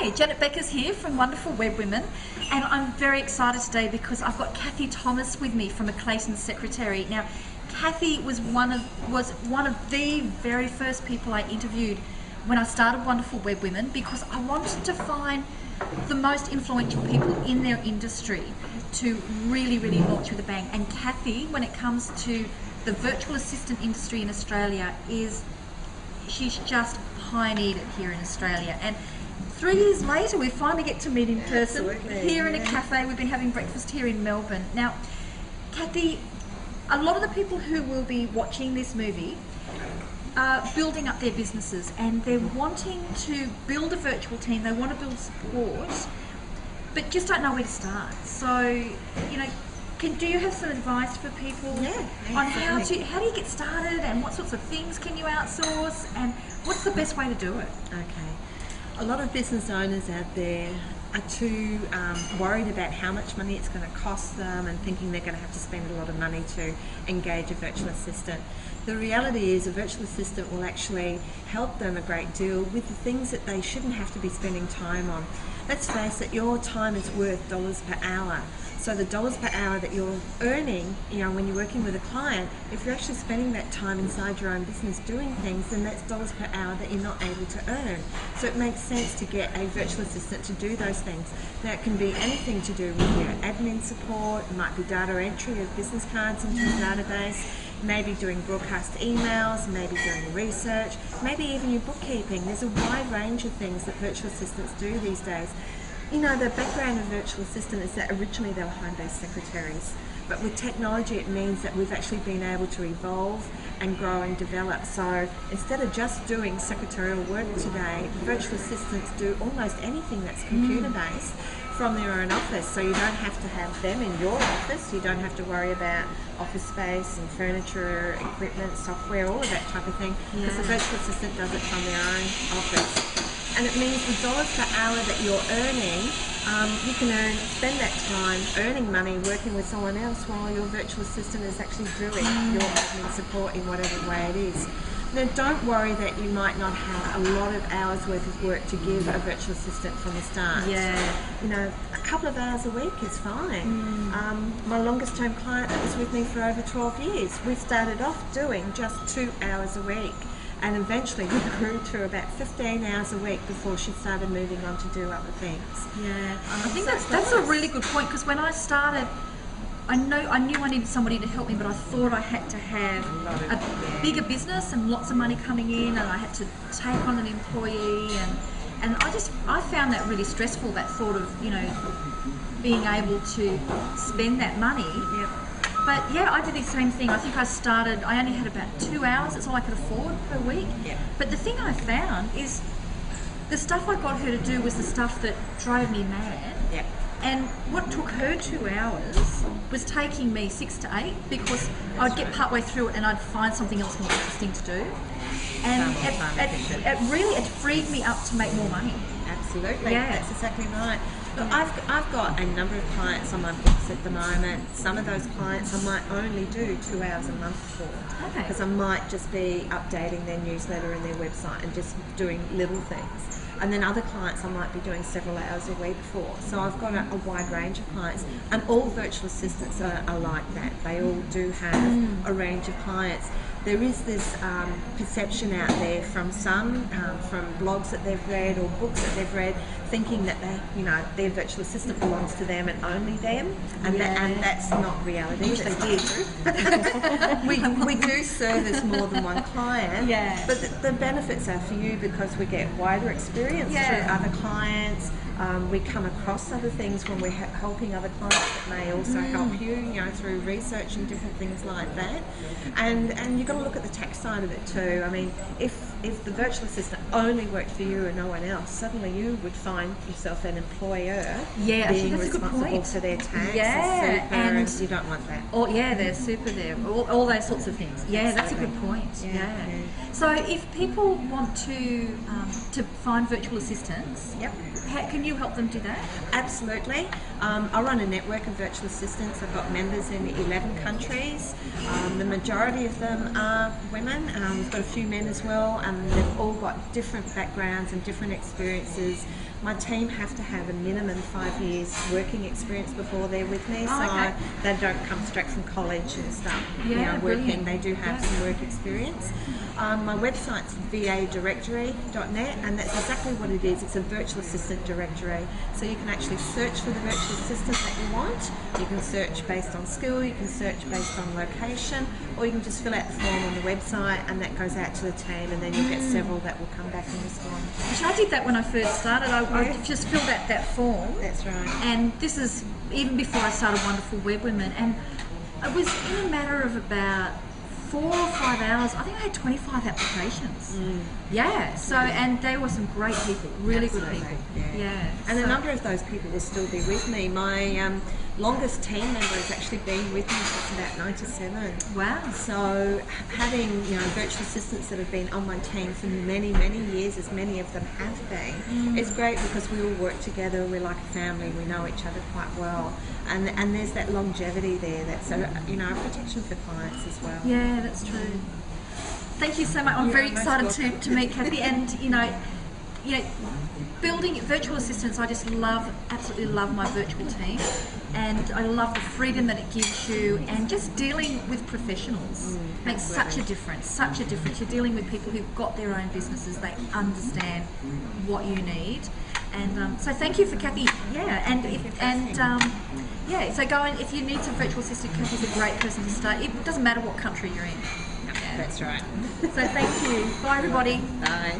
Hi, Janet Beckers here from Wonderful Web Women, and I'm very excited today because I've got Kathie Thomas with me from Clayton's Secretary. Now, Kathie was one of the very first people I interviewed when I started Wonderful Web Women, because I wanted to find the most influential people in their industry to really launch with a bang. And Kathie, when it comes to the virtual assistant industry in Australia, she's just pioneered it here in Australia. And 3 years later, we finally get to meet in person. Absolutely, here in a cafe. We've been having breakfast here in Melbourne. Now, Kathie, a lot of the people who will be watching this movie are building up their businesses, and they're wanting to build a virtual team. They want to build support, but just don't know where to start. So, you know, do you have some advice for people on how do you get started, and what sorts of things can you outsource, and what's the best way to do it? Okay. A lot of business owners out there are too worried about how much money it's going to cost them, and thinking they're going to have to spend a lot of money to engage a virtual assistant. The reality is a virtual assistant will actually help them a great deal with the things that they shouldn't have to be spending time on. Let's face it, your time is worth dollars per hour. So the dollars per hour that you're earning, you know, when you're working with a client, if you're actually spending that time inside your own business doing things, then that's dollars per hour that you're not able to earn. So it makes sense to get a virtual assistant to do those things. Now, it can be anything to do with your admin support. It might be data entry of business cards into a database, maybe doing broadcast emails, maybe doing research, maybe even your bookkeeping. There's a wide range of things that virtual assistants do these days. You know, the background of virtual assistant is that originally they were home-based secretaries, but with technology it means that we've actually been able to evolve and grow and develop. So instead of just doing secretarial work today, virtual assistants do almost anything that's computer-based from their own office. So you don't have to have them in your office, you don't have to worry about office space and furniture, equipment, software, all of that type of thing, because the virtual assistant does it from their own office. And it means the dollars per hour that you're earning, you can spend that time earning money working with someone else while your virtual assistant is actually doing your admin support in whatever way it is. Now, don't worry that you might not have a lot of hours worth of work to give a virtual assistant from the start. Yeah. You know, a couple of hours a week is fine. My longest term client that was with me for over 12 years, we started off doing just 2 hours a week. And eventually we grew to about 15 hours a week before she started moving on to do other things. Yeah, I think that's a really good point, because when I started, I knew I needed somebody to help me, but I thought I had to have a bigger business and lots of money coming in, and I had to take on an employee, and I found that really stressful, that thought of, you know, being able to spend that money. Yep. But yeah, I did the same thing. I think I only had about 2 hours, that's all I could afford per week. Yeah. But the thing I found is the stuff I got her to do was the stuff that drove me mad. Yeah. And what took her 2 hours was taking me 6 to 8, because I'd get partway through it and I'd find something else more interesting to do. And it freed me up to make more money. Absolutely, Yeah. That's exactly right. Look, I've got a number of clients on my books at the moment. Some of those clients I might only do 2 hours a month for, because I might just be updating their newsletter and their website and just doing little things. And then other clients I might be doing several hours a week for. So I've got a wide range of clients, and all virtual assistants are like that. They all do have a range of clients. There is this perception out there from some, from blogs that they've read or books that they've read, thinking that their virtual assistant belongs to them and only them, and that's not reality. Wish they did. we do service more than one client, but the benefits are for you, because we get wider experience through other clients. We come across other things when we're helping other clients that may also help you, you know, through research and different things like that. And you've got to look at the tax side of it too. I mean, if the virtual assistant only worked for you and no one else, suddenly you would find yourself an employer being responsible for their tax and super, and you don't want that. Oh yeah, they're super there. All those sorts of things. Yeah, that's a good point. Yeah. So if people want to find virtual assistants, can you help them do that? Absolutely. I run a network of virtual assistants. I've got members in 11 countries. The majority of them are women. We've got a few men as well, and they've all got different different backgrounds and different experiences. My team have to have a minimum 5 years working experience before they're with me, so they don't come straight from college and start working. Brilliant. They do have some work experience. My website's vadirectory.net, and that's exactly what it is. It's a virtual assistant directory, so you can actually search for the virtual assistant that you want. You can search based on skill, you can search based on location, or you can just fill out the form on the website, and that goes out to the team, and then you'll get several that will come back and respond. Which I did that when I first started. I just filled out that form. That's right. And this is even before I started Wonderful Web Women, and it was in a matter of about 4 or 5 hours. I think I had 25 applications. Yeah. So, and they were some great people, really good people. Yeah. And a number of those people will still be with me. My longest team member has actually been with me since about 97. Wow. So having virtual assistants that have been on my team for many, many years, as many of them have been, is great because we all work together. We're like a family. We know each other quite well, and there's that longevity there. That's a protection for clients as well. Yeah, that's true. Thank you so much. I'm very excited to meet Kathie, and building virtual assistants. I just absolutely love my virtual team, and I love the freedom that it gives you, and just dealing with professionals makes such a difference. Such a difference. You're dealing with people who've got their own businesses. They understand what you need, and so thank you for Kathie. So go and if you need some virtual assistant, Kathie's a great person to start. It doesn't matter what country you're in. That's right. So thank you. Bye everybody. Bye.